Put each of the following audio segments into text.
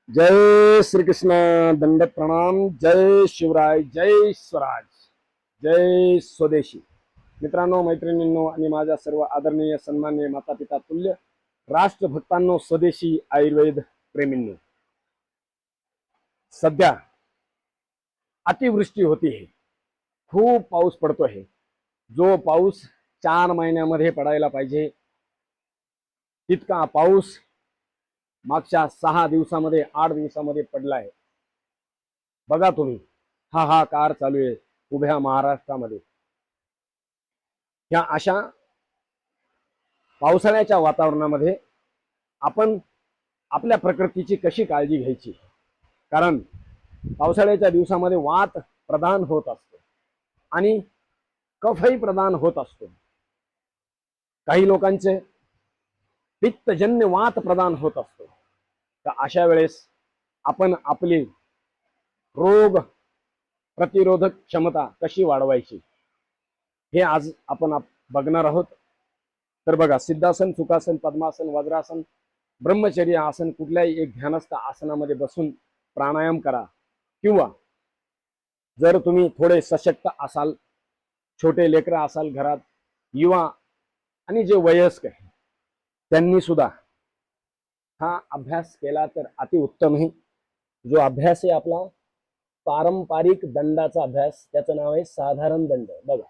जय श्री कृष्ण। दंडक प्रणाम। जय शिवराय, जय स्वराज, जय स्वदेशी। मित्रांनो, मैत्रिणींनो आणि माझ्या सर्व आदरणीय सन्माननीय माता पिता तुल्य राष्ट्रभक्तांनो, स्वदेशी आयुर्वेद प्रेमींनो, सध्या अतिवृष्टी होती आहे, खूप पाऊस पडतो आहे। जो पाऊस 4 महिन्यामध्ये पडायला पाहिजे तितका पाऊस मागच्या 6 दिवसामध्ये 8 दिवसामध्ये पडला आहे। बघा तुम्ही, हाहाकार चालू आहे उभ्या महाराष्ट्रामध्ये। या अशा पावसाळ्याच्या वातावरणामध्ये आपण आपल्या प्रकृतीची कशी काळजी घ्यायची? कारण पावसाळ्याच्या दिवसामध्ये वात प्रदान होत असतो आणि कफही प्रदान होत असतो। काही लोकांचे पित्तजन्य वात प्रदान होत असतो। तर अशा वेळेस आपण आपली रोग प्रतिरोधक क्षमता कशी वाढवायची हे आज आपण बघणार आहोत। तर बघा, सिद्धासन, सुखासन, पद्मासन, वज्रासन, ब्रह्मचर्य आसन, कुठल्याही एक ध्यानस्थ आसनामध्ये बसून प्राणायाम करा। किंवा जर तुम्ही थोडे सशक्त असाल, छोटे लेकरं असाल घरात, युवा आणि जे वयस्क आहे त्यांनी सुद्धा हा अभ्यास केला तर अति उत्तम आहे। जो अभ्यास आहे आपला पारंपरिक दंडाचा अभ्यास, त्याचं नाव आहे साधारण दंड। बघा,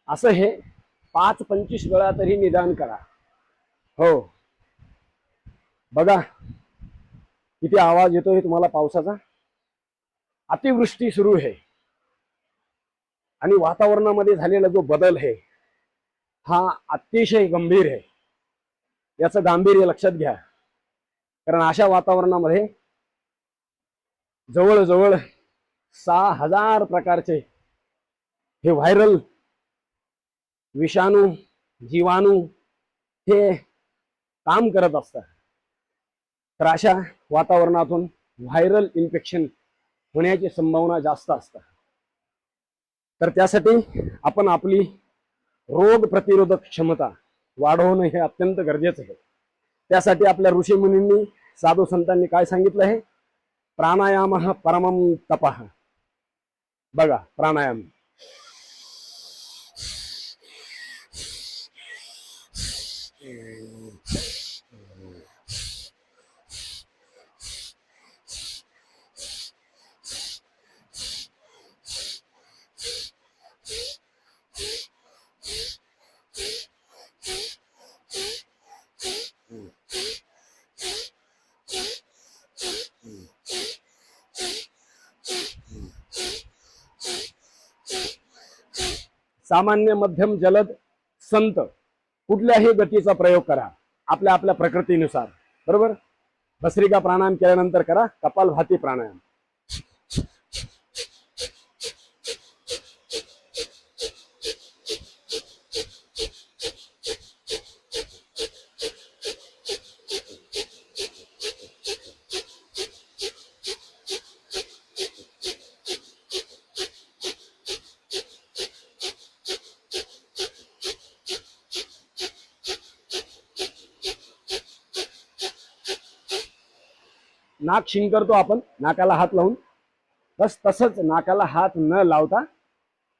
असं हे 5-25 वेळा तरी निदान करा। हो, बघा किती आवाज येतोय तुम्हाला पावसाचा। अतिवृष्टी सुरू आहे आणि वातावरणामध्ये झालेला जो बदल आहे हा अतिशय गंभीर आहे। याचं गांभीर्य लक्षात घ्या। कारण अशा वातावरणामध्ये जवळजवळ 6,000 प्रकारचे हे व्हायरल विषाणू, जीवाणू हे काम करत असतात। तर अशा वातावरणातून व्हायरल इन्फेक्शन होण्याची संभावना जास्त असते। तर त्यासाठी आपण आपली रोग प्रतिरोधक क्षमता वाढवणं हे अत्यंत गरजेचं आहे। त्यासाठी आपल्या ऋषीमुनींनी, साधू संतांनी काय सांगितलं आहे? प्राणायाम परमम तपः। बघा, प्राणायाम सामान्य, मध्यम, जलद, संत कुठल्याही गतीचा प्रयोग करा आपल्या आपल्या प्रकृतीनुसार। बरोबर? भस्त्रिका प्राणायाम केल्यानंतर करा कपालभाती प्राणायाम। नाक शिंकरतो आपण नाकाला हात लावून, बस तसंच नाकाला हात न लावता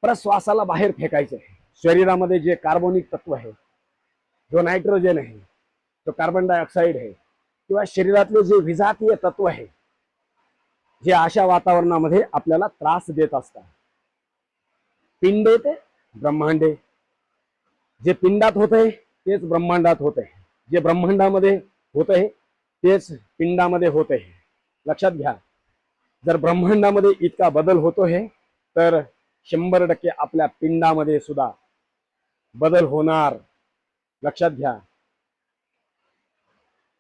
प्रश्वासाला बाहेर फेकायचं आहे। शरीरामध्ये जे कार्बोनिक तत्व आहे, जो नायट्रोजन आहे, जो कार्बन डायऑक्साईड आहे, किंवा शरीरातले जे विजातीय तत्व आहे, जे अशा वातावरणामध्ये आपल्याला त्रास देत असतात. पिंडे ते ब्रह्मांडे, जे पिंडात होतंय तेच ब्रह्मांडात होतंय, जे ब्रह्मांडामध्ये होतंय तेच पिंडामध्ये होतंय. लक्षात घ्या, जर ब्रह्मांडामध्ये इतका बदल होतोय तर 100% आपल्या पिंडामध्ये सुद्धा बदल होणार. लक्षात घ्या,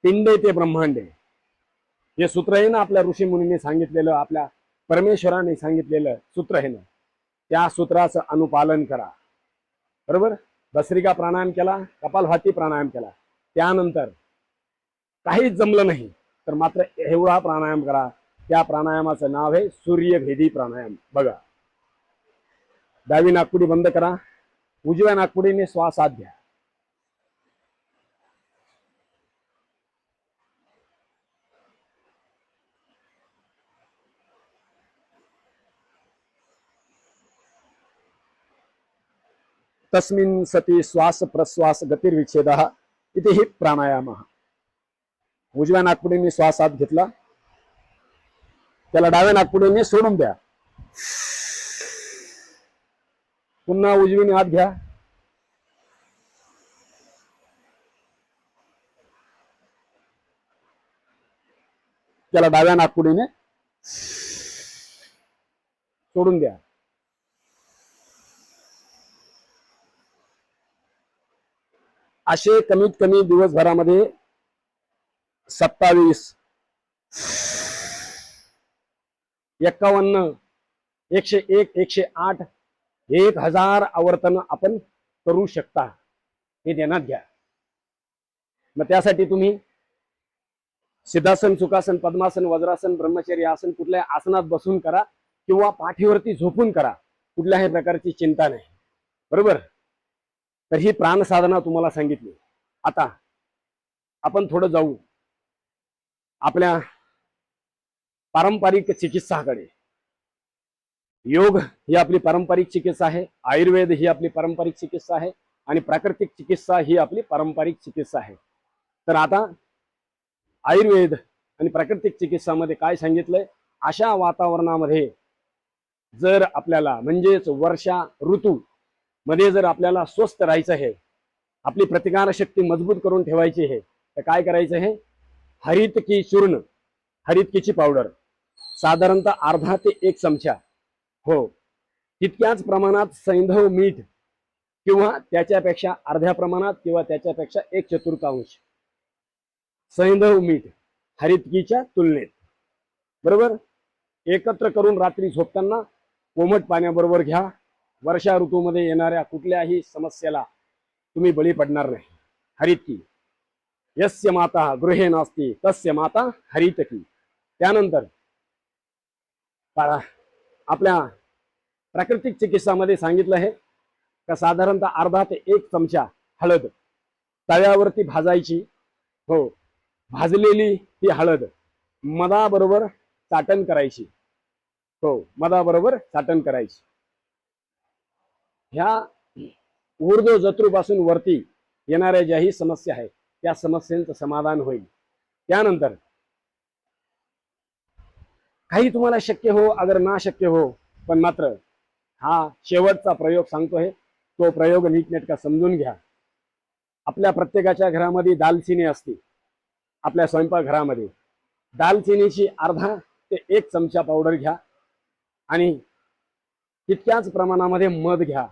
पिंडे ते ब्रह्मांडे हे सूत्र आहे ना, आपल्या ऋषी मुनींनी सांगितलेलं, आपल्या परमेश्वराने सांगितलेलं सूत्र आहे ना, त्या सूत्राचं अनुपालन करा. बरोबर. भस्त्रिका प्राणायाम केला, कपालभाती प्राणायाम केला, त्यानंतर काहीच जमलं नाही तर मात्र एवढा प्राणायाम करा. त्या प्राणायामाचं नाव आहे सूर्यभेदी प्राणायाम. बघा, डावी नाकपुडी बंद करा, उजव्या नाकपुडीने श्वास आत घ्या. तस्मिन् सती श्वास प्रश्वास गतिर्विच्छेदः इति ही प्राणायाम. उजव्या नाकपुडीने श्वास आत घेतला, त्याला डाव्या नाकपुडीने सोडून द्या. पुन्हा उजवीने आत घ्या, त्याला डाव्या नाकपुडीने सोडून द्या. असे कमीत कमी दिवसभरामध्ये 27, 51, 101, 108, 1000 आवर्तन आपण करू शकता. हे ध्यानात घ्या. मग त्यासाठी तुम्ही सिद्धासन, सुखासन, पद्मासन, वज्रासन, ब्रह्मचर्य आसन कुठल्या आसनात बसून करा किंवा पाठीवरती झोपून करा, कुठल्याही प्रकारची चिंता नाही. बरोबर. तर ही प्राणसाधना तुम्हाला सांगितली. आता आपण थोडं जाऊ आपल्या पारंपरिक चिकित्साकडे. योग ही आपली पारंपरिक चिकित्सा आहे, आयुर्वेद ही आपली पारंपरिक चिकित्सा आहे, आणि प्राकृतिक चिकित्सा ही आपली पारंपरिक चिकित्सा आहे. तर आता आयुर्वेद आणि प्राकृतिक चिकित्सामध्ये काय सांगितलंय, अशा वातावरणामध्ये जर आपल्याला म्हणजेच वर्षा ऋतू मध्ये जर आपल्याला स्वस्थ राहायचं आहे, आपली प्रतिकारशक्ती मजबूत करून ठेवायची आहे, तर काय करायचं आहे, हरितकी चूर्ण, हरितकीची पावडर साधारणतः अर्धा ते 1 चमचा, हो तितक्याच प्रमाणात सैंधव मीठ किंवा त्याच्यापेक्षा अर्ध्या प्रमाणात किंवा त्याच्यापेक्षा 1/4 सैंधव मीठ हरितकीच्या तुलनेत, बरोबर, एकत्र करून रात्री झोपताना कोमट पाण्याबरोबर घ्या. वर्षा ऋतूमध्ये येणाऱ्या कुठल्याही समस्येला तुम्ही बळी पडणार नाही. हरितकी, यस्य माता गृहे नास्ती तस्य माता हरितकी. त्यानंतर आपल्या प्राकृतिक चिकित्सामध्ये सांगितलं आहे का साधारणतः अर्धा ते 1 चमचा हळद तव्यावरती भाजायची, हो भाजलेली ही हळद मधाबरोबर चाटण करायची, हो मधाबरोबर चाटण करायची. ह्या ऊर्ध्व जत्रूपासून वरती येणाऱ्या ज्याही समस्या आहेत त्या समस्यांचं समाधान होईल. त्यानंतर काही तुम्हाला शक्य हो अगर ना शक्य हो, पण मात्र हा शेवटचा प्रयोग सांगतोय, तो प्रयोग नीटनेटका समजून घ्या. आपल्या प्रत्येकाच्या घरामध्ये दालचिनी असते. आपल्या स्वयंपाकघरामध्ये दालचिनीची अर्धा ते 1 चमचा पावडर घ्या आणि तितक्याच प्रमाणामध्ये मध घ्या.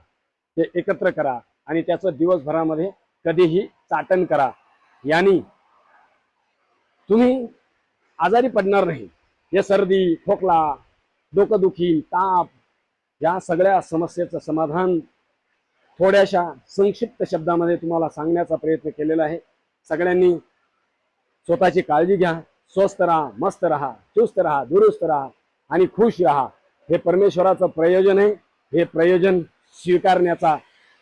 ते एकत्र करा आणि त्याचं दिवसभरामध्ये कधीही चाटण करा. यानी तुम्ही आजारी पडणार नाही. हे सर्दी, खोकला, डोकंदुखी, ताप या सगळ्या समस्येचं समाधान थोड्याशा संक्षिप्त शब्दामध्ये तुम्हाला सांगण्याचा प्रयत्न केलेला आहे. सगळ्यांनी स्वतःची काळजी घ्या. स्वस्थ राहा, मस्त राहा, चुस्त राहा, दुरुस्त राहा आणि खुश राहा. हे परमेश्वराचं प्रयोजन आहे. हे प्रयोजन स्वीकारण्याचा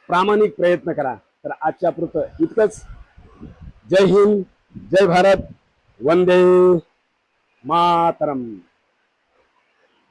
प्रामाणिक प्रयत्न करा. तर आजच्या पुरतं इतकंच. जय हिंद, जय भारत, वंदे मातरम.